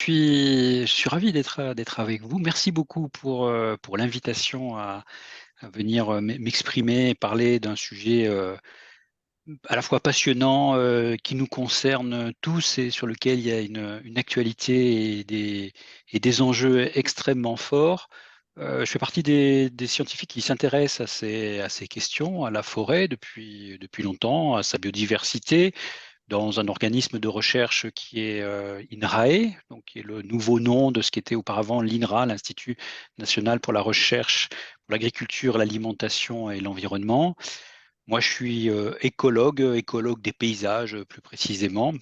je suis ravi d'être avec vous. Merci beaucoup pour l'invitation à venir m'exprimer et parler d'un sujet à la fois passionnant, qui nous concerne tous et sur lequel il y a une actualité et des enjeux extrêmement forts. Je fais partie des scientifiques qui s'intéressent à ces questions, à la forêt depuis longtemps, à sa biodiversité, dans un organisme de recherche qui est INRAE, donc qui est le nouveau nom de ce qui était auparavant l'INRA, l'Institut national pour la recherche pour l'agriculture, l'alimentation et l'environnement. Moi, je suis écologue des paysages plus précisément.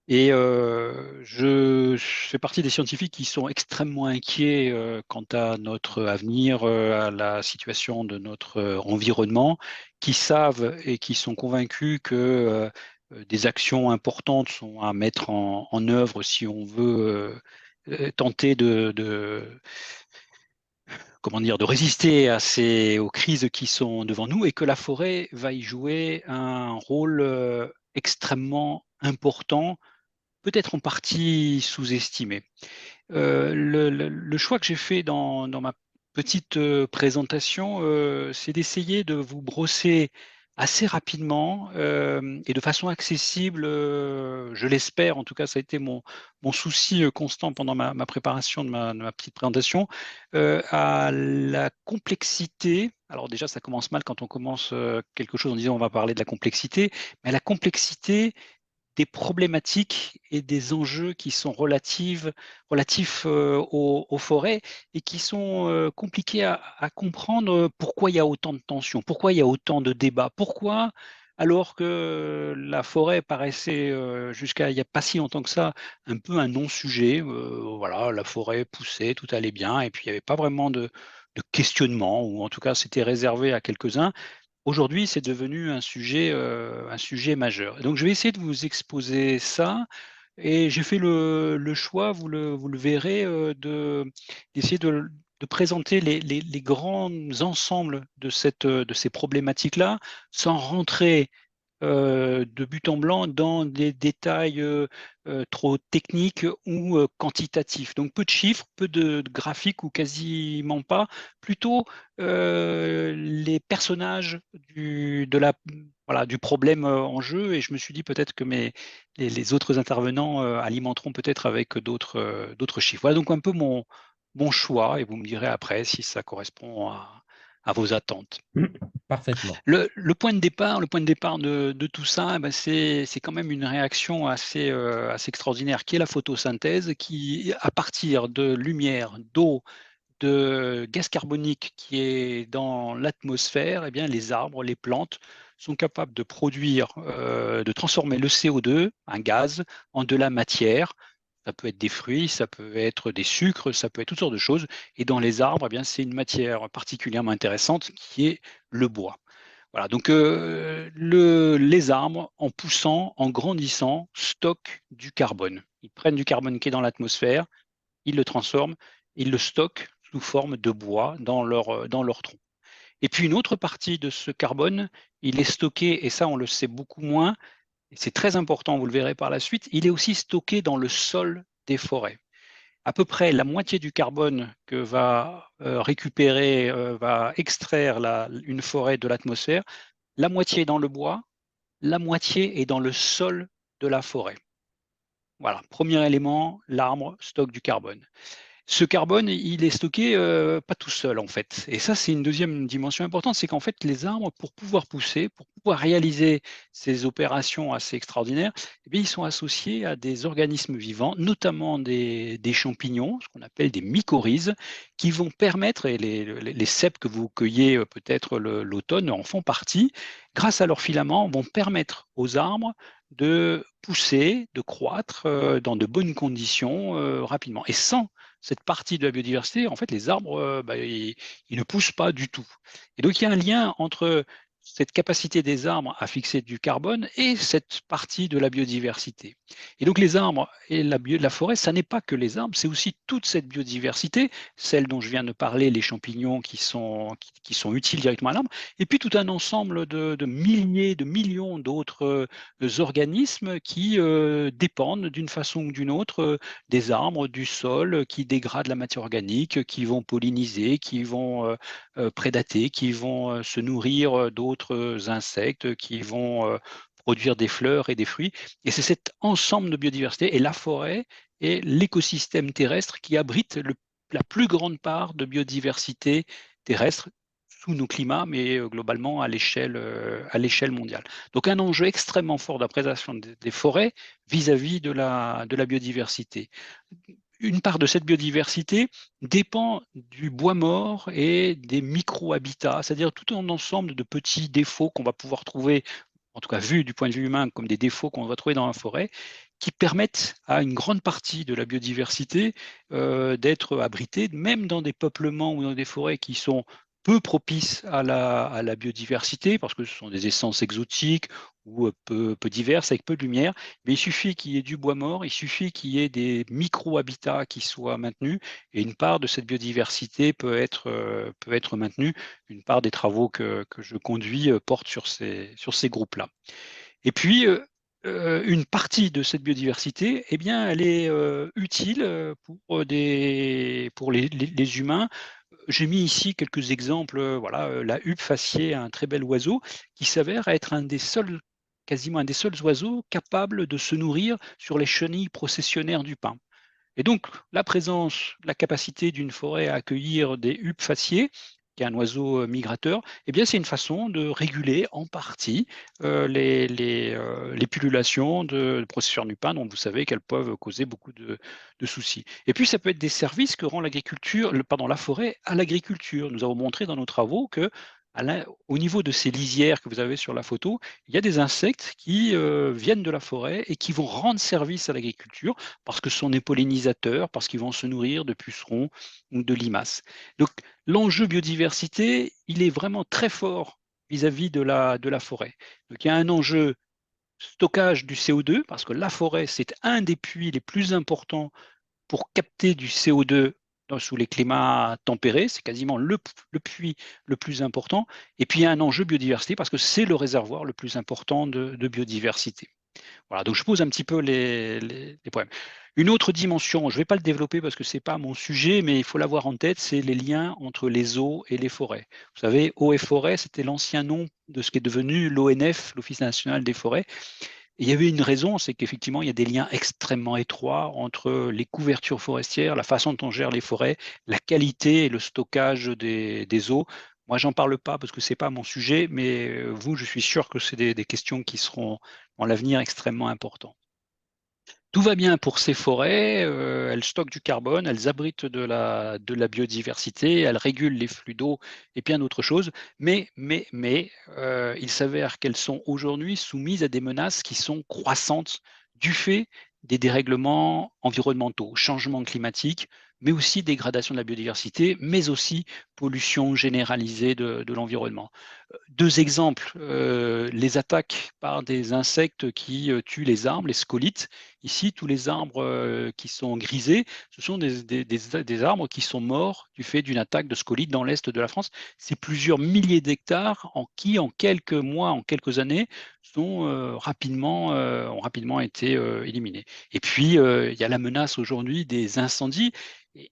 Et je fais partie des scientifiques qui sont extrêmement inquiets quant à notre avenir, à la situation de notre environnement, qui savent et qui sont convaincus que des actions importantes sont à mettre en œuvre si on veut tenter comment dire, de résister aux crises qui sont devant nous, et que la forêt va y jouer un rôle extrêmement important, peut-être en partie sous-estimé. Le choix que j'ai fait dans ma petite présentation, c'est d'essayer de vous brosser assez rapidement et de façon accessible, je l'espère, en tout cas ça a été mon souci constant pendant ma préparation de ma petite présentation, à la complexité. Alors déjà, ça commence mal quand on commence quelque chose en disant on va parler de la complexité, mais à la complexité des problématiques et des enjeux qui sont relatifs aux forêts, et qui sont compliqués à comprendre. Pourquoi il y a autant de tensions, pourquoi il y a autant de débats, pourquoi, alors que la forêt paraissait jusqu'à il n'y a pas si longtemps que ça un peu un non-sujet. Voilà, la forêt poussait, tout allait bien, et puis il n'y avait pas vraiment de questionnement, ou en tout cas c'était réservé à quelques-uns. Aujourd'hui, c'est devenu un sujet majeur. Et donc, je vais essayer de vous exposer ça, et j'ai fait le choix, vous le verrez, d'essayer de présenter les grands ensembles de ces problématiques-là, sans rentrer de but en blanc dans des détails trop techniques ou quantitatifs. Donc peu de chiffres, peu de graphiques ou quasiment pas, plutôt les personnages voilà, du problème en jeu. Et je me suis dit peut-être que les autres intervenants alimenteront peut-être avec d'autres chiffres. Voilà donc un peu mon choix, et vous me direz après si ça correspond à vos attentes. Parfaitement. Le point de départ de tout ça, eh ben, c'est quand même une réaction assez extraordinaire, qui est la photosynthèse, qui, à partir de lumière, d'eau, de gaz carbonique qui est dans l'atmosphère, eh bien, les arbres, les plantes sont capables de produire, de transformer le CO2, un gaz, en de la matière. Ça peut être des fruits, ça peut être des sucres, ça peut être toutes sortes de choses. Et dans les arbres, eh bien, c'est une matière particulièrement intéressante qui est le bois. Voilà, donc les arbres, en poussant, en grandissant, stockent du carbone. Ils prennent du carbone qui est dans l'atmosphère, ils le transforment, ils le stockent sous forme de bois dans leur tronc. Et puis une autre partie de ce carbone, il est stocké, et ça on le sait beaucoup moins, et c'est très important, vous le verrez par la suite, il est aussi stocké dans le sol des forêts. À peu près la moitié du carbone que va extraire une forêt de l'atmosphère, la moitié est dans le bois, la moitié est dans le sol de la forêt. Voilà, premier élément, l'arbre stocke du carbone. Ce carbone, il est stocké pas tout seul en fait. Et ça, c'est une deuxième dimension importante, c'est qu'en fait, les arbres, pour pouvoir pousser, pour pouvoir réaliser ces opérations assez extraordinaires, eh bien, ils sont associés à des organismes vivants, notamment des champignons, ce qu'on appelle des mycorhizes, qui vont permettre, et les cèpes que vous cueillez peut-être l'automne en font partie, grâce à leurs filaments, vont permettre aux arbres de pousser, de croître dans de bonnes conditions rapidement. Et sans cette partie de la biodiversité, en fait, les arbres, ils ne poussent pas du tout. Et donc, il y a un lien entre cette capacité des arbres à fixer du carbone et cette partie de la biodiversité. Et donc les arbres et la forêt, ça n'est pas que les arbres, c'est aussi toute cette biodiversité, celle dont je viens de parler, les champignons qui sont utiles directement à l'arbre, et puis tout un ensemble de milliers, de millions d'autres organismes qui dépendent d'une façon ou d'une autre des arbres, du sol, qui dégradent la matière organique, qui vont polliniser, qui vont prédater, qui vont se nourrir d'autres insectes, qui vont produire des fleurs et des fruits. Et c'est cet ensemble de biodiversité et la forêt et l'écosystème terrestre qui abrite la plus grande part de biodiversité terrestre sous nos climats, mais globalement à l'échelle mondiale. Donc un enjeu extrêmement fort de la préservation des forêts vis-à-vis de la biodiversité. Une part de cette biodiversité dépend du bois mort et des micro-habitats, c'est-à-dire tout un ensemble de petits défauts qu'on va pouvoir trouver, en tout cas vus du point de vue humain comme des défauts qu'on va trouver dans la forêt, qui permettent à une grande partie de la biodiversité d'être abritée, même dans des peuplements ou dans des forêts qui sont peu propices à la biodiversité, parce que ce sont des essences exotiques ou peu diverses, avec peu de lumière. Mais il suffit qu'il y ait du bois mort, il suffit qu'il y ait des micro-habitats qui soient maintenus, et une part de cette biodiversité peut être maintenue. Une part des travaux que je conduis porte sur ces groupes-là. Et puis, une partie de cette biodiversité, eh bien, elle est utile pour les humains. J'ai mis ici quelques exemples. Voilà, la huppe faciée, un très bel oiseau qui s'avère être un des seuls, quasiment un des seuls oiseaux capables de se nourrir sur les chenilles processionnaires du pin. Et donc, la présence, la capacité d'une forêt à accueillir des huppes faciées, qui est un oiseau migrateur, eh bien, c'est une façon de réguler en partie les pullulations de processeurs du pain, dont vous savez qu'elles peuvent causer beaucoup de soucis. Et puis, ça peut être des services que rend l'agriculture, pardon, la forêt à l'agriculture. Nous avons montré dans nos travaux que au niveau de ces lisières que vous avez sur la photo, il y a des insectes qui viennent de la forêt et qui vont rendre service à l'agriculture parce que ce sont des pollinisateurs, parce qu'ils vont se nourrir de pucerons ou de limaces. Donc l'enjeu biodiversité, il est vraiment très fort vis-à-vis de la forêt. Donc il y a un enjeu stockage du CO2, parce que la forêt, c'est un des puits les plus importants pour capter du CO2 sous les climats tempérés, c'est quasiment le puits le plus important. Et puis il y a un enjeu biodiversité, parce que c'est le réservoir le plus important de biodiversité. Voilà, donc je pose un petit peu les problèmes. Une autre dimension, je ne vais pas le développer parce que ce n'est pas mon sujet, mais il faut l'avoir en tête, c'est les liens entre les eaux et les forêts. Vous savez, eaux et forêts, c'était l'ancien nom de ce qui est devenu l'ONF, l'Office national des forêts. Et il y avait une raison, c'est qu'effectivement, il y a des liens extrêmement étroits entre les couvertures forestières, la façon dont on gère les forêts, la qualité et le stockage des eaux. Moi, j'en parle pas parce que c'est pas mon sujet, mais vous, je suis sûr que c'est des questions qui seront dans l'avenir extrêmement importantes. Tout va bien pour ces forêts, elles stockent du carbone, elles abritent de la biodiversité, elles régulent les flux d'eau et bien d'autres choses, mais il s'avère qu'elles sont aujourd'hui soumises à des menaces qui sont croissantes du fait des dérèglements environnementaux, changements climatiques, mais aussi dégradation de la biodiversité, mais aussi pollution généralisée de l'environnement. Deux exemples, les attaques par des insectes qui tuent les arbres, les scolites. Ici, tous les arbres qui sont grisés, ce sont des arbres qui sont morts du fait d'une attaque de scolites dans l'est de la France. C'est plusieurs milliers d'hectares qui, en quelques mois, en quelques années, ont rapidement été éliminés. Et puis, il y a la menace aujourd'hui des incendies.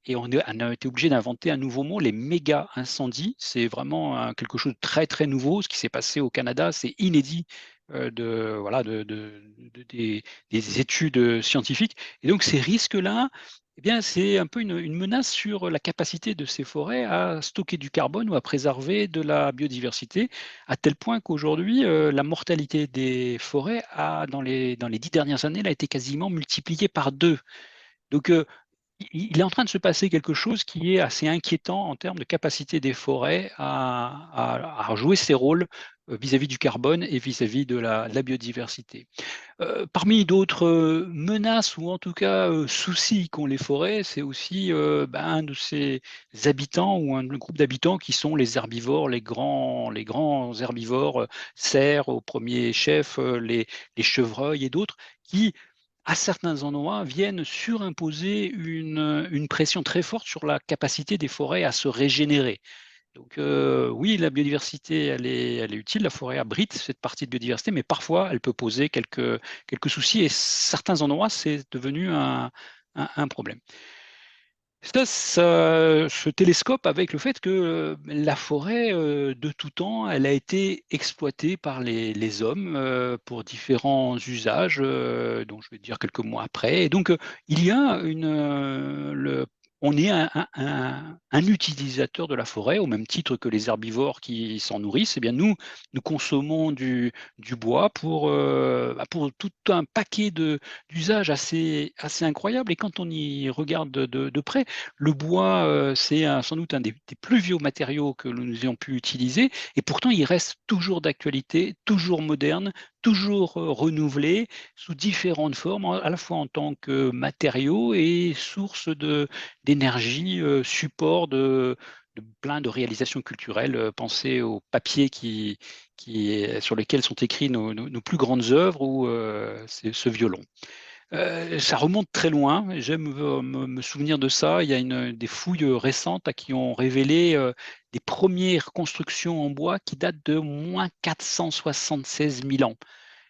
Et on a été obligé d'inventer un nouveau mot, les méga incendies. C'est vraiment quelque chose de très très nouveau. Ce qui s'est passé au Canada, c'est inédit voilà, des études scientifiques. Et donc ces risques-là, eh bien, c'est un peu une menace sur la capacité de ces forêts à stocker du carbone ou à préserver de la biodiversité, à tel point qu'aujourd'hui, la mortalité des forêts dans les 10 dernières années, elle a été quasiment multipliée par deux. Donc, il est en train de se passer quelque chose qui est assez inquiétant en termes de capacité des forêts à jouer ces rôles vis-à-vis du carbone et vis-à-vis de la biodiversité. Parmi d'autres, menaces ou en tout cas, soucis qu'ont les forêts, c'est aussi, un de ces habitants ou un groupe d'habitants qui sont les herbivores, les grands herbivores, cerfs au premier chef, les chevreuils et d'autres qui, à certains endroits, viennent surimposer une pression très forte sur la capacité des forêts à se régénérer. Donc, oui, la biodiversité, elle est utile. La forêt abrite cette partie de biodiversité, mais parfois, elle peut poser quelques soucis et certains endroits, c'est devenu un problème. Ça se télescope avec le fait que, la forêt, de tout temps, elle a été exploitée par les hommes, pour différents usages, dont je vais dire quelques mots après et donc, il y a on est un utilisateur de la forêt au même titre que les herbivores qui s'en nourrissent. Eh bien nous consommons du bois pour tout un paquet d'usages assez incroyables et quand on y regarde de près, le bois, c'est sans doute un des plus vieux matériaux que nous ayons pu utiliser et pourtant il reste toujours d'actualité, toujours moderne, toujours, renouvelé sous différentes formes, à la fois en tant que matériau et source d'énergie, support de plein de réalisations culturelles. Pensez au papier sur lequel sont écrits nos plus grandes œuvres ou, ce violon. Ça remonte très loin et j'aime, me souvenir de ça. Il y a des fouilles, récentes qui ont révélé, des premières constructions en bois qui datent de moins 476 000 ans.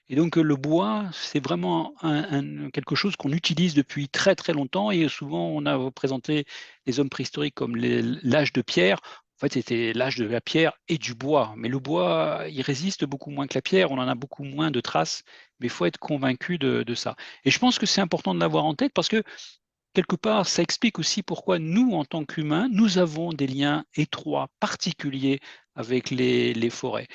Et donc, le bois, c'est vraiment quelque chose qu'on utilise depuis très, très longtemps et souvent on a représenté les hommes préhistoriques comme l'âge de pierre. En fait, c'était l'âge de la pierre et du bois. Mais le bois, il résiste beaucoup moins que la pierre, on en a beaucoup moins de traces, mais il faut être convaincu de ça. Et je pense que c'est important de l'avoir en tête parce que quelque part, ça explique aussi pourquoi nous, en tant qu'humains, nous avons des liens étroits, particuliers avec les forêts.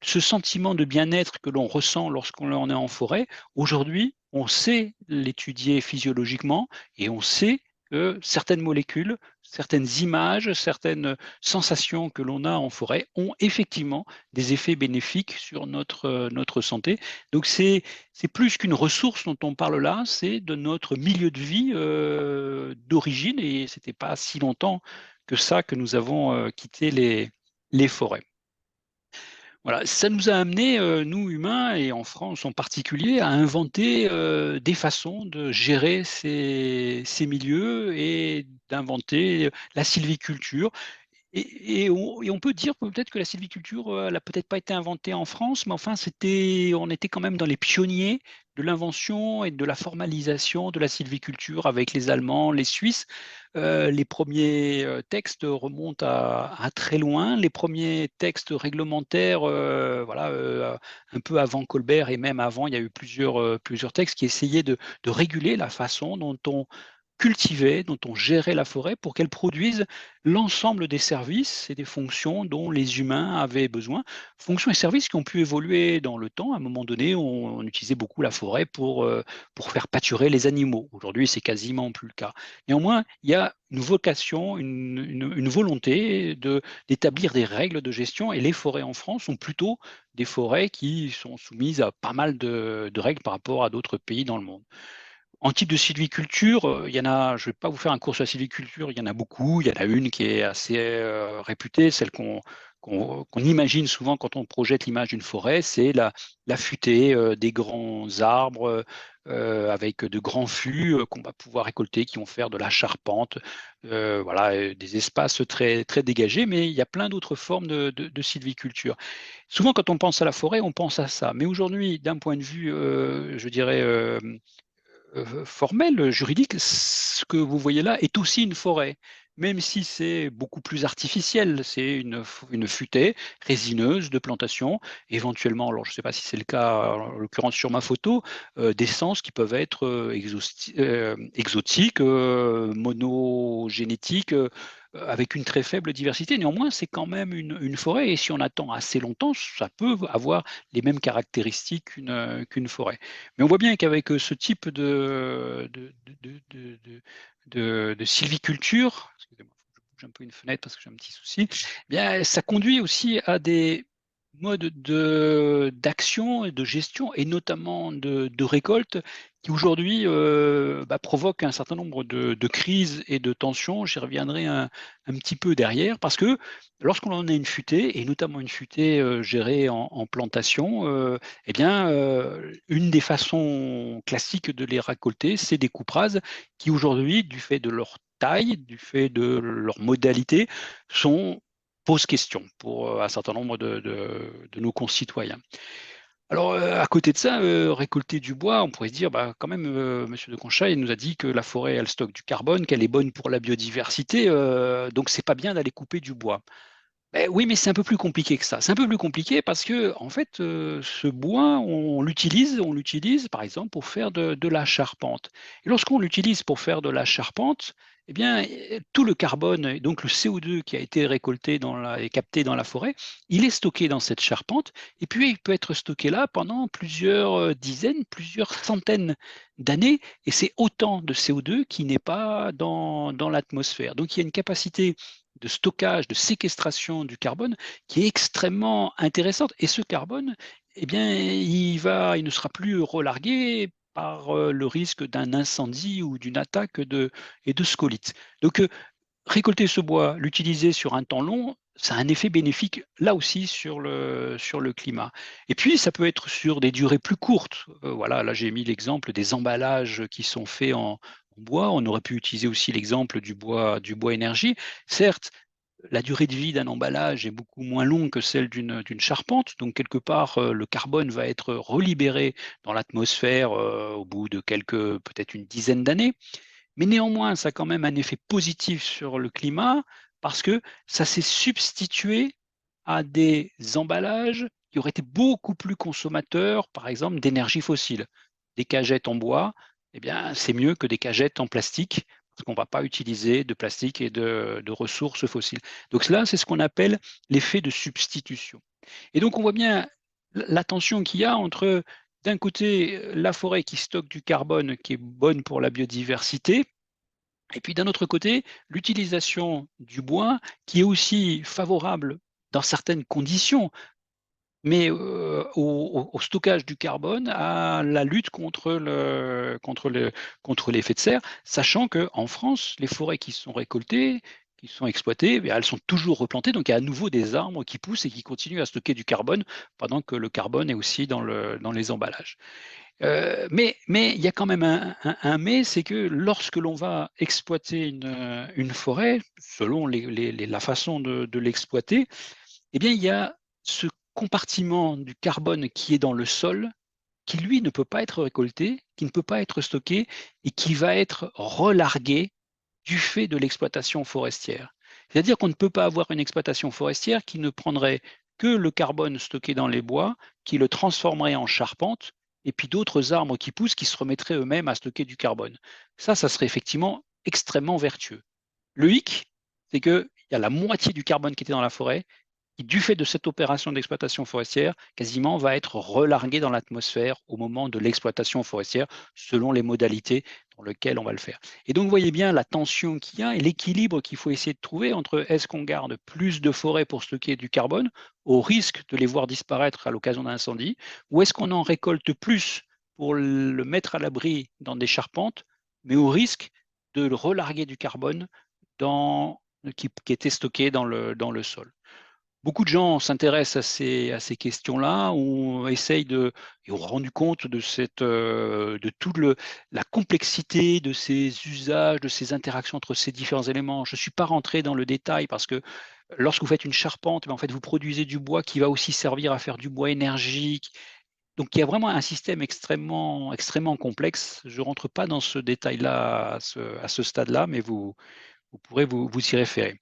Ce sentiment de bien-être que l'on ressent lorsqu'on est en forêt, aujourd'hui, on sait l'étudier physiologiquement et on sait que certaines molécules, certaines images, certaines sensations que l'on a en forêt ont effectivement des effets bénéfiques sur notre santé. Donc c'est plus qu'une ressource dont on parle là, c'est de notre milieu de vie, d'origine et c'était pas si longtemps que ça que nous avons, quitté les forêts. Voilà, ça nous a amené, nous humains et en France en particulier, à inventer, des façons de gérer ces milieux et d'inventer, la sylviculture. Et on peut dire peut-être que la sylviculture, elle a peut-être pas été inventée en France, mais enfin on était quand même dans les pionniers de l'invention et de la formalisation de la sylviculture avec les Allemands, les Suisses. Les premiers, textes remontent à très loin. Les premiers textes réglementaires, voilà, un peu avant Colbert et même avant, il y a eu plusieurs textes qui essayaient de réguler la façon dont on cultivait, dont on gérait la forêt pour qu'elle produise l'ensemble des services et des fonctions dont les humains avaient besoin. Fonctions et services qui ont pu évoluer dans le temps. À un moment donné, on utilisait beaucoup la forêt pour faire pâturer les animaux. Aujourd'hui, c'est quasiment plus le cas. Néanmoins, il y a une vocation, une volonté d'établir des règles de gestion et les forêts en France sont plutôt des forêts qui sont soumises à pas mal de règles par rapport à d'autres pays dans le monde. En type de sylviculture, il y en a je ne vais pas vous faire un cours sur la sylviculture, il y en a beaucoup. Il y en a une qui est assez, réputée, celle qu'on imagine souvent quand on projette l'image d'une forêt, c'est la futaie, des grands arbres, avec de grands fûts, qu'on va pouvoir récolter, qui vont faire de la charpente, voilà, des espaces très très dégagés, mais il y a plein d'autres formes de sylviculture. Souvent quand on pense à la forêt, on pense à ça, mais aujourd'hui, d'un point de vue, je dirais, formel, juridique, ce que vous voyez là est aussi une forêt, même si c'est beaucoup plus artificiel. C'est une futaie résineuse de plantation, éventuellement, alors je ne sais pas si c'est le cas en l'occurrence sur ma photo, d'essences qui peuvent être, exotiques, monogénétiques, avec une très faible diversité. Néanmoins, c'est quand même une forêt et si on attend assez longtemps, ça peut avoir les mêmes caractéristiques qu'une forêt. Mais on voit bien qu'avec, ce type de sylviculture, excusez-moi, faut que je bouge un peu une fenêtre parce que j'ai un petit souci, eh bien, ça conduit aussi à des modes d'action et de gestion et notamment de récolte qui aujourd'hui, provoquent un certain nombre de crises et de tensions. J'y reviendrai un petit peu derrière parce que lorsqu'on en a une futée et notamment une futée, gérée en plantation, eh bien, une des façons classiques de les récolter, c'est des coupes rases qui aujourd'hui, du fait de leur taille, du fait de leur modalité, sont posent question pour, un certain nombre de nos concitoyens. Alors, à côté de ça, récolter du bois, on pourrait se dire: «Bah, quand même, monsieur de Conchaï nous a dit que la forêt, elle stocke du carbone, qu'elle est bonne pour la biodiversité, donc c'est pas bien d'aller couper du bois». Beh, oui, mais c'est un peu plus compliqué que ça. C'est un peu plus compliqué parce que en fait, ce bois, on l'utilise, par exemple, pour faire de la charpente et lorsqu'on l'utilise pour faire de la charpente, eh bien, tout le carbone et donc le CO2 qui a été récolté dans la et capté dans la forêt, il est stocké dans cette charpente et puis il peut être stocké là pendant plusieurs, dizaines, plusieurs centaines d'années et c'est autant de CO2 qui n'est pas dans l'atmosphère. Donc il y a une capacité de stockage, de séquestration du carbone qui est extrêmement intéressante. Et ce carbone, eh bien, il ne sera plus relargué par le risque d'un incendie ou d'une attaque et de scolytes. Donc, récolter ce bois, l'utiliser sur un temps long, ça a un effet bénéfique là aussi sur le climat. Et puis ça peut être sur des durées plus courtes. Voilà, là j'ai mis l'exemple des emballages qui sont faits en bois. On aurait pu utiliser aussi l'exemple du bois énergie. Certes, la durée de vie d'un emballage est beaucoup moins longue que celle d'une charpente, donc quelque part, le carbone va être relibéré dans l'atmosphère, au bout de quelques peut-être une dizaine d'années. Mais néanmoins, ça a quand même un effet positif sur le climat parce que ça s'est substitué à des emballages qui auraient été beaucoup plus consommateurs, par exemple, d'énergie fossile. Des cagettes en bois, eh bien, c'est mieux que des cagettes en plastique parce qu'on ne va pas utiliser de plastique et de ressources fossiles. Donc là, c'est ce qu'on appelle l'effet de substitution. Et donc on voit bien la tension qu'il y a entre, d'un côté, la forêt qui stocke du carbone qui est bonne pour la biodiversité et puis d'un autre côté, l'utilisation du bois qui est aussi favorable dans certaines conditions, mais au stockage du carbone, à la lutte contre l'effet de serre, sachant qu'en France, les forêts qui sont récoltées, qui sont exploitées, eh elles sont toujours replantées, donc il y a à nouveau des arbres qui poussent et qui continuent à stocker du carbone pendant que le carbone est aussi dans les emballages. Mais il y a quand même un mais, c'est que lorsque l'on va exploiter une forêt, selon la façon de l'exploiter, eh bien, il y a ce compartiment du carbone qui est dans le sol, qui lui ne peut pas être récolté, qui ne peut pas être stocké et qui va être relargué du fait de l'exploitation forestière. C'est-à-dire qu'on ne peut pas avoir une exploitation forestière qui ne prendrait que le carbone stocké dans les bois, qui le transformerait en charpente, et puis d'autres arbres qui poussent qui se remettraient eux-mêmes à stocker du carbone. Ça serait effectivement extrêmement vertueux. Le hic, c'est qu'il y a la moitié du carbone qui était dans la forêt qui, du fait de cette opération d'exploitation forestière, quasiment va être relargué dans l'atmosphère au moment de l'exploitation forestière, selon les modalités dans lesquelles on va le faire. Et donc, vous voyez bien la tension qu'il y a et l'équilibre qu'il faut essayer de trouver entre est-ce qu'on garde plus de forêts pour stocker du carbone, au risque de les voir disparaître à l'occasion d'un incendie, ou est-ce qu'on en récolte plus pour le mettre à l'abri dans des charpentes, mais au risque de le relarguer du carbone qui était stocké dans le sol. Beaucoup de gens s'intéressent à ces questions-là, on essaye et on rendu compte de de toute la complexité de ces usages, de ces interactions entre ces différents éléments. Je ne suis pas rentré dans le détail parce que lorsque vous faites une charpente, en fait, vous produisez du bois qui va aussi servir à faire du bois énergique. Donc il y a vraiment un système extrêmement complexe. Je ne rentre pas dans ce détail-là à ce stade-là, mais vous pourrez vous y référer.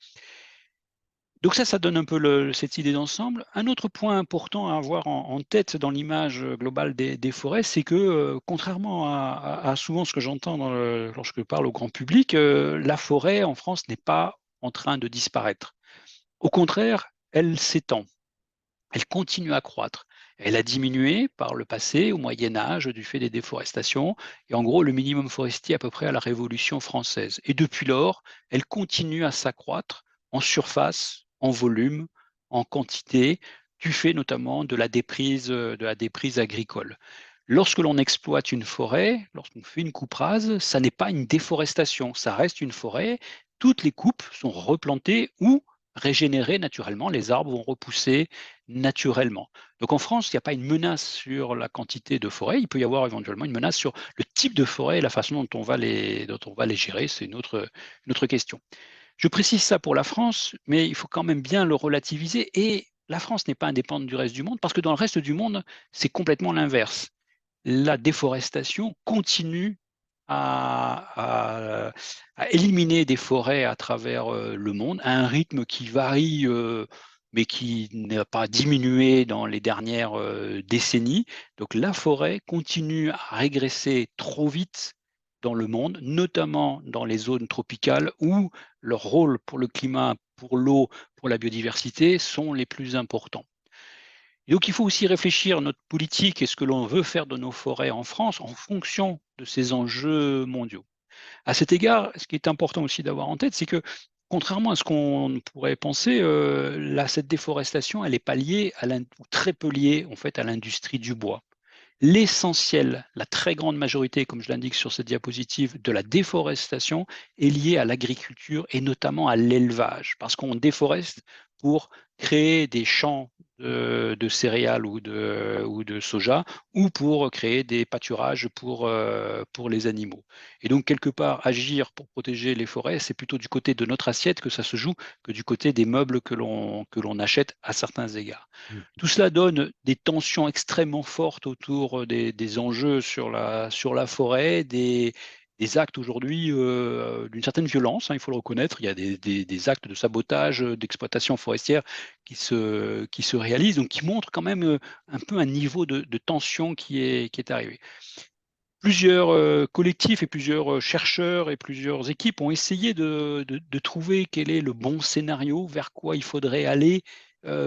Donc ça donne un peu cette idée d'ensemble. Un autre point important à avoir en tête dans l'image globale des forêts, c'est que, contrairement à souvent ce que j'entends lorsque je parle au grand public, la forêt en France n'est pas en train de disparaître. Au contraire, elle s'étend. Elle continue à croître. Elle a diminué par le passé, au Moyen Âge, du fait des déforestations, et en gros le minimum forestier à peu près à la Révolution française. Et depuis lors, elle continue à s'accroître en surface, en volume, en quantité, du fait notamment de la déprise agricole. Lorsque l'on exploite une forêt, lorsqu'on fait une coupe rase, ça n'est pas une déforestation, ça reste une forêt. Toutes les coupes sont replantées ou régénérées naturellement, les arbres vont repousser naturellement. Donc en France, il n'y a pas une menace sur la quantité de forêt, il peut y avoir éventuellement une menace sur le type de forêt et la façon dont on va les gérer, c'est une autre question. Je précise ça pour la France, mais il faut quand même bien le relativiser et la France n'est pas indépendante du reste du monde parce que dans le reste du monde, c'est complètement l'inverse. La déforestation continue à, à éliminer des forêts à travers le monde à un rythme qui varie, mais qui n'a pas diminué dans les dernières décennies. Donc la forêt continue à régresser trop vite dans le monde, notamment dans les zones tropicales où leur rôle pour le climat, pour l'eau, pour la biodiversité sont les plus importants. Et donc, il faut aussi réfléchir à notre politique et ce que l'on veut faire de nos forêts en France en fonction de ces enjeux mondiaux. À cet égard, ce qui est important aussi d'avoir en tête, c'est que contrairement à ce qu'on pourrait penser, cette déforestation, elle n'est pas liée ou très peu liée en fait à l'industrie du bois. L'essentiel, la très grande majorité, comme je l'indique sur cette diapositive, de la déforestation est liée à l'agriculture et notamment à l'élevage, parce qu'on déforeste pour créer des champs de céréales ou de soja, ou pour créer des pâturages pour les animaux. Et donc, quelque part, agir pour protéger les forêts, c'est plutôt du côté de notre assiette que ça se joue que du côté des meubles que l'on achète à certains égards. Mmh. Tout cela donne des tensions extrêmement fortes autour des enjeux sur la forêt, des actes aujourd'hui d'une certaine violence, hein, il faut le reconnaître. Il y a des actes de sabotage, d'exploitation forestière qui se réalisent, donc qui montrent quand même un peu un niveau de tension qui est arrivé. Plusieurs collectifs et plusieurs chercheurs et plusieurs équipes ont essayé de trouver quel est le bon scénario, vers quoi il faudrait aller,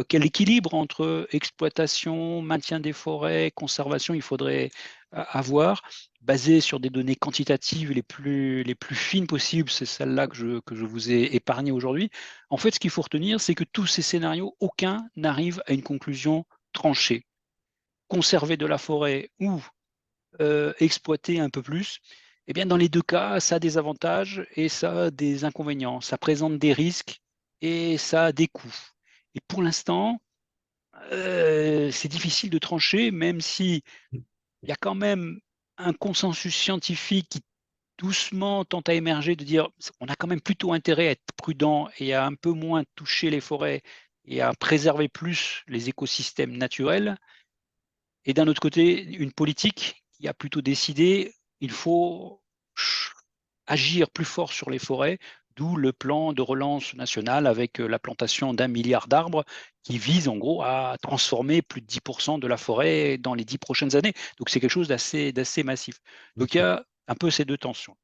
quel équilibre entre exploitation, maintien des forêts, conservation il faudrait avoir, basé sur des données quantitatives les plus fines possibles, c'est celle-là que je vous ai épargné aujourd'hui. En fait, ce qu'il faut retenir, c'est que tous ces scénarios, aucun n'arrive à une conclusion tranchée. Conserver de la forêt ou exploiter un peu plus, eh bien, dans les 2 cas, ça a des avantages et ça a des inconvénients. Ça présente des risques et ça a des coûts. Et pour l'instant, c'est difficile de trancher, même s'il y a quand même un consensus scientifique qui doucement tente à émerger, de dire on a quand même plutôt intérêt à être prudent et à un peu moins toucher les forêts et à préserver plus les écosystèmes naturels. Et d'un autre côté, une politique qui a plutôt décidé il faut agir plus fort sur les forêts, d'où le plan de relance national avec la plantation d'1 milliard d'arbres qui vise en gros à transformer plus de 10% de la forêt dans les 10 prochaines années. Donc c'est quelque chose d'assez massif. Donc il y OK. a un peu ces deux tensions.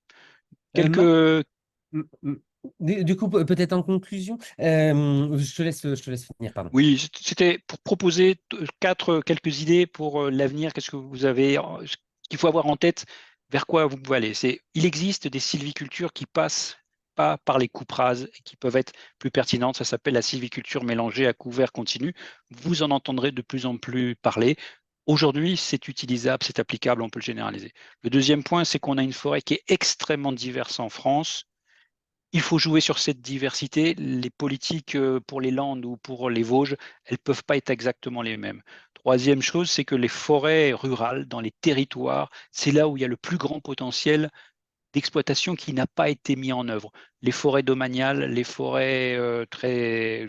Marc, Quelques mmh, mmh, du coup, peut-être en conclusion, je te laisse finir, pardon. Oui, c'était pour proposer quelques idées pour l'avenir. Qu'est-ce que vous avez, ce qu'il faut avoir en tête, vers quoi vous pouvez aller? Il existe des sylvicultures qui passent pas par les coupes rases et qui peuvent être plus pertinentes. Ça s'appelle la sylviculture mélangée à couvert continu. Vous en entendrez de plus en plus parler. Aujourd'hui, c'est utilisable, c'est applicable, on peut le généraliser. Le deuxième point, c'est qu'on a une forêt qui est extrêmement diverse en France. Il faut jouer sur cette diversité. Les politiques pour les Landes ou pour les Vosges, elles ne peuvent pas être exactement les mêmes. Troisième chose, c'est que les forêts rurales, dans les territoires, c'est là où il y a le plus grand potentiel d'exploitation qui n'a pas été mis en œuvre. Les forêts domaniales, les forêts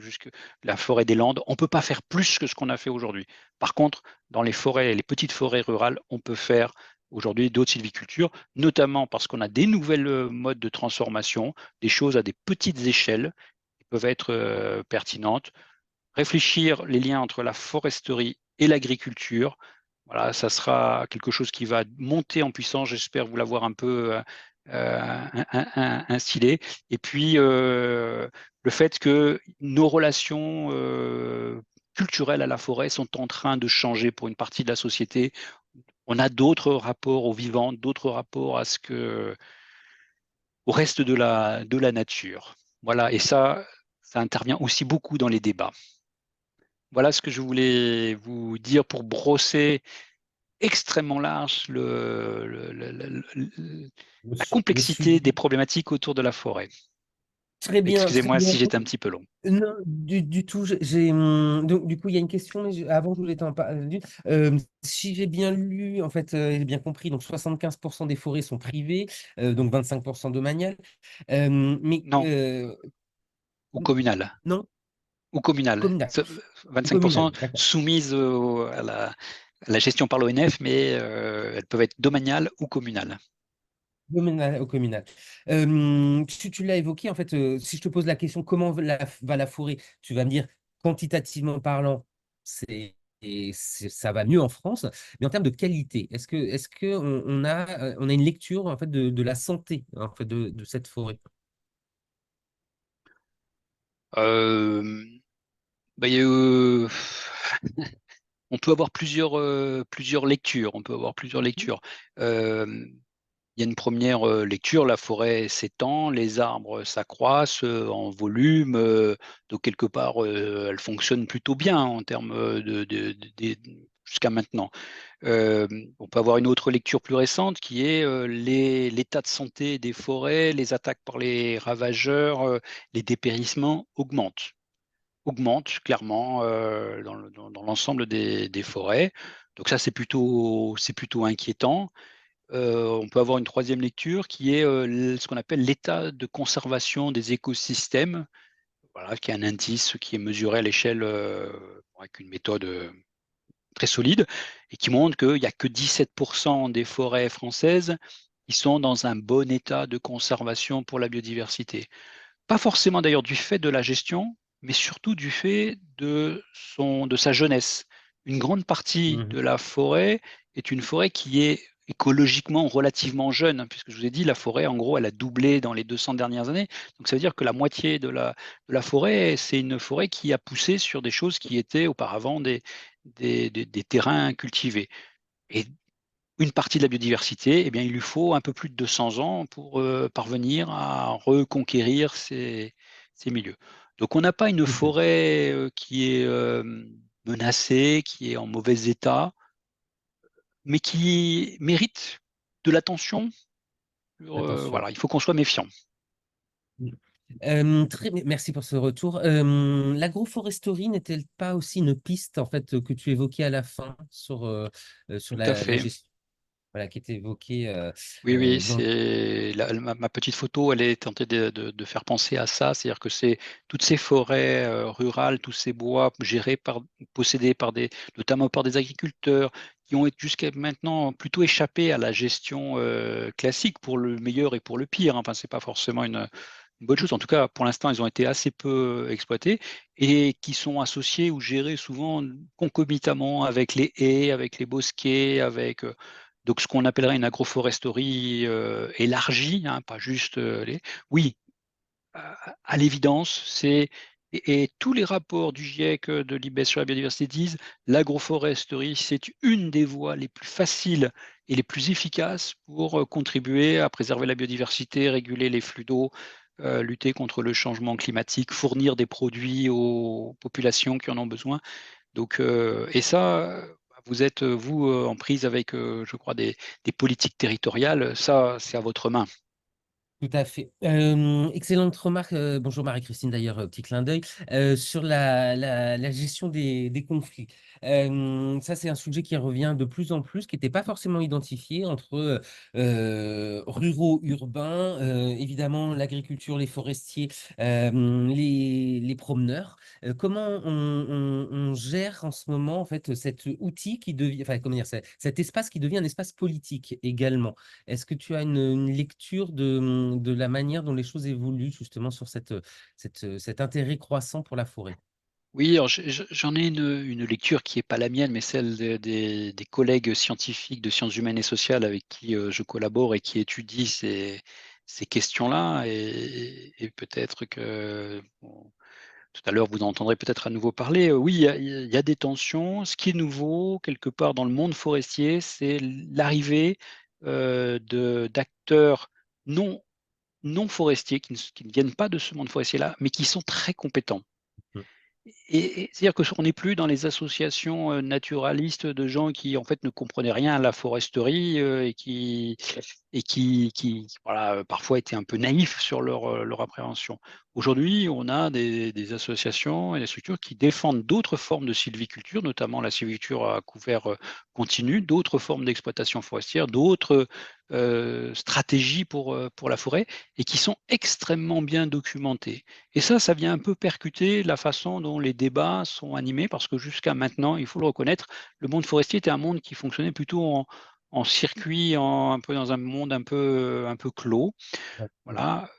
jusque la forêt des Landes, on ne peut pas faire plus que ce qu'on a fait aujourd'hui. Par contre, dans les forêts, les petites forêts rurales, on peut faire aujourd'hui d'autres sylvicultures, notamment parce qu'on a des nouvelles modes de transformation, des choses à des petites échelles qui peuvent être pertinentes. Réfléchir les liens entre la foresterie et l'agriculture. Voilà, ça sera quelque chose qui va monter en puissance. J'espère vous l'avoir un peu instillé. Et puis, le fait que nos relations culturelles à la forêt sont en train de changer pour une partie de la société. On a d'autres rapports au vivant, d'autres rapports au reste de la nature. Voilà, et ça intervient aussi beaucoup dans les débats. Voilà ce que je voulais vous dire pour brosser extrêmement large la Le complexité des sujet. problématiques autour de la forêt. Très bien, très Excusez-moi bien. si j'étais un petit peu long. Non, du tout. Donc, du coup, il y a une question, mais avant, je voulais t'en parler. Si j'ai bien lu, en fait, j'ai bien compris, donc 75% des forêts sont privées, donc 25% domaniales. Mais Non, ou communal. non, Ou communal. communal. 25% Communal, d'accord. soumises à la gestion par l'ONF, mais elles peuvent être domaniales ou communales. Communal, au communal. Tu l'as évoqué, en fait, si je te pose la question, comment va la forêt? Tu vas me dire, quantitativement parlant, ça va mieux en France, mais en termes de qualité, est-ce que on a une lecture en fait de la santé en fait de cette forêt? Euh, bah, on peut avoir plusieurs lectures. On peut avoir plusieurs lectures. Euh, Il y a une première lecture, la forêt s'étend, les arbres s'accroissent en volume, donc quelque part, elle fonctionne plutôt bien en termes jusqu'à maintenant. Euh, on peut avoir une autre lecture plus récente qui est l'état de santé des forêts, les attaques par les ravageurs, les dépérissements augmentent clairement dans l'ensemble des forêts. Donc ça, c'est plutôt inquiétant. On peut avoir une troisième lecture qui est ce qu'on appelle l'état de conservation des écosystèmes, voilà, qui est un indice qui est mesuré à l'échelle avec une méthode très solide et qui montre qu'il n'y a que 17% des forêts françaises qui sont dans un bon état de conservation pour la biodiversité. Pas forcément d'ailleurs du fait de la gestion, mais surtout du fait de sa jeunesse. Une grande partie de Mhm. la forêt est une forêt qui est écologiquement relativement jeune, hein, puisque je vous ai dit, la forêt, en gros, elle a doublé dans les 200 dernières années. Donc ça veut dire que la moitié de la forêt, c'est une forêt qui a poussé sur des choses qui étaient auparavant des terrains cultivés. Et une partie de la biodiversité, eh bien, il lui faut un peu plus de 200 ans pour parvenir à reconquérir ces milieux. Donc, on n'a pas une Mhm. forêt qui est menacée, qui est en mauvais état, mais qui mérite de l'attention. Attention. Voilà, il faut qu'on soit méfiant. Merci pour ce retour. L'agroforesterie n'est-elle pas aussi une piste en fait que tu évoquais à la fin sur Tout à la fait. gestion, voilà, qui était évoquée Oui, oui, dans. c'est ma petite photo, elle est tentée de faire penser à ça, c'est-à-dire que c'est toutes ces forêts rurales, tous ces bois possédés notamment par des agriculteurs, qui ont jusqu'à maintenant plutôt échappé à la gestion classique pour le meilleur et pour le pire. Enfin, c'est pas forcément une bonne chose. En tout cas, pour l'instant, ils ont été assez peu exploités et qui sont associés ou gérés souvent concomitamment avec les haies, avec les bosquets, avec donc ce qu'on appellerait une agroforesterie élargie, hein, pas juste les. Oui, à l'évidence, et tous les rapports du GIEC de l'IBES sur la biodiversité disent l'agroforesterie, c'est une des voies les plus faciles et les plus efficaces pour contribuer à préserver la biodiversité, réguler les flux d'eau, lutter contre le changement climatique, fournir des produits aux populations qui en ont besoin. Donc, et ça, vous êtes, vous, en prise avec, je crois, des politiques territoriales. Ça, c'est à votre main. Tout à fait. Excellente remarque. Bonjour Marie-Christine, d'ailleurs, petit clin d'œil, sur la gestion des conflits. Ça, c'est un sujet qui revient de plus en plus, qui n'était pas forcément identifié entre ruraux, urbains, évidemment l'agriculture, les forestiers, les promeneurs. Comment on gère en ce moment en fait cet outil qui devient, enfin, comment dire, cet espace qui devient un espace politique également? Est-ce que tu as une lecture de la manière dont les choses évoluent justement sur cet intérêt croissant pour la forêt? Oui, alors j'en ai une lecture qui est pas la mienne, mais celle des collègues scientifiques de sciences humaines et sociales avec qui, je collabore et qui étudient ces questions-là et peut-être que bon, tout à l'heure, vous en entendrez peut-être à nouveau parler. Oui, il y a des tensions. Ce qui est nouveau, quelque part dans le monde forestier, c'est l'arrivée, de d'acteurs non non forestiers qui ne viennent pas de ce monde forestier-là, mais qui sont très compétents. Mmh. Et c'est-à-dire qu'on n'est plus dans les associations, naturalistes de gens qui, en fait, ne comprenaient rien à la foresterie, et qui voilà, parfois étaient un peu naïfs sur leur appréhension. Aujourd'hui, on a des associations et des structures qui défendent d'autres formes de sylviculture, notamment la sylviculture à couvert, continu, d'autres formes d'exploitation forestière, d'autres, stratégies pour la forêt et qui sont extrêmement bien documentées. Et ça vient un peu percuter la façon dont les débats sont animés parce que jusqu'à maintenant, il faut le reconnaître, le monde forestier était un monde qui fonctionnait plutôt en circuit, un peu dans un monde un peu clos, Ouais. Mmh. voilà.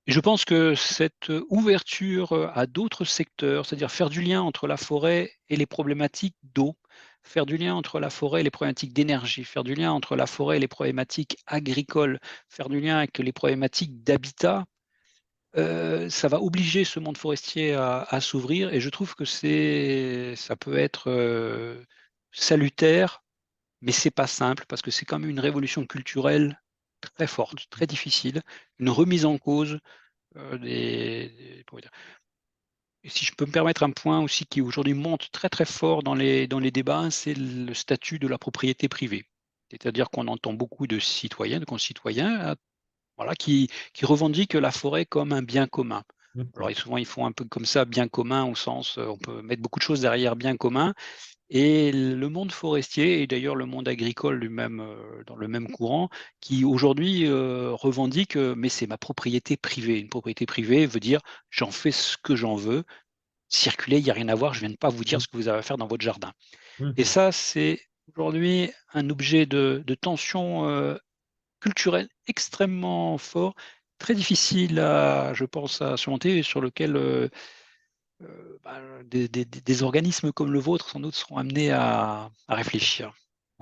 Et je pense que cette ouverture, à d'autres secteurs, c'est-à-dire faire du lien entre la forêt et les problématiques d'eau, faire du lien entre la forêt et les problématiques d'énergie, faire du lien entre la forêt et les problématiques agricoles, faire du lien avec les problématiques d'habitat, ça va obliger ce monde forestier à s'ouvrir et je trouve que ça peut être, salutaire, mais c'est pas simple parce que c'est quand même une révolution culturelle très forte, très difficile, une remise en cause, des comment dire? Et si je peux me permettre un point aussi qui aujourd'hui monte très, très fort dans les débats, c'est le statut de la propriété privée. C'est-à-dire qu'on entend beaucoup de citoyens, de concitoyens, voilà, qui revendiquent la forêt comme un bien commun. Mmh Alors mh. et souvent, ils font un peu comme ça, bien commun au sens, on peut mettre beaucoup de choses derrière bien commun et le monde forestier et d'ailleurs le monde agricole lui-même, dans le même courant, qui aujourd'hui, revendique, mais c'est ma propriété privée. Une propriété privée veut dire: «J'en fais ce que j'en veux, circulez, il y a rien à voir, je viens de pas vous dire Mmh. ce que vous avez à faire dans votre jardin». Mmh Et mh. ça, c'est aujourd'hui un objet de tension, culturel extrêmement fort, très difficile à je pense à surmonter et sur lequel, des organismes comme le vôtre sans doute seront amenés à réfléchir.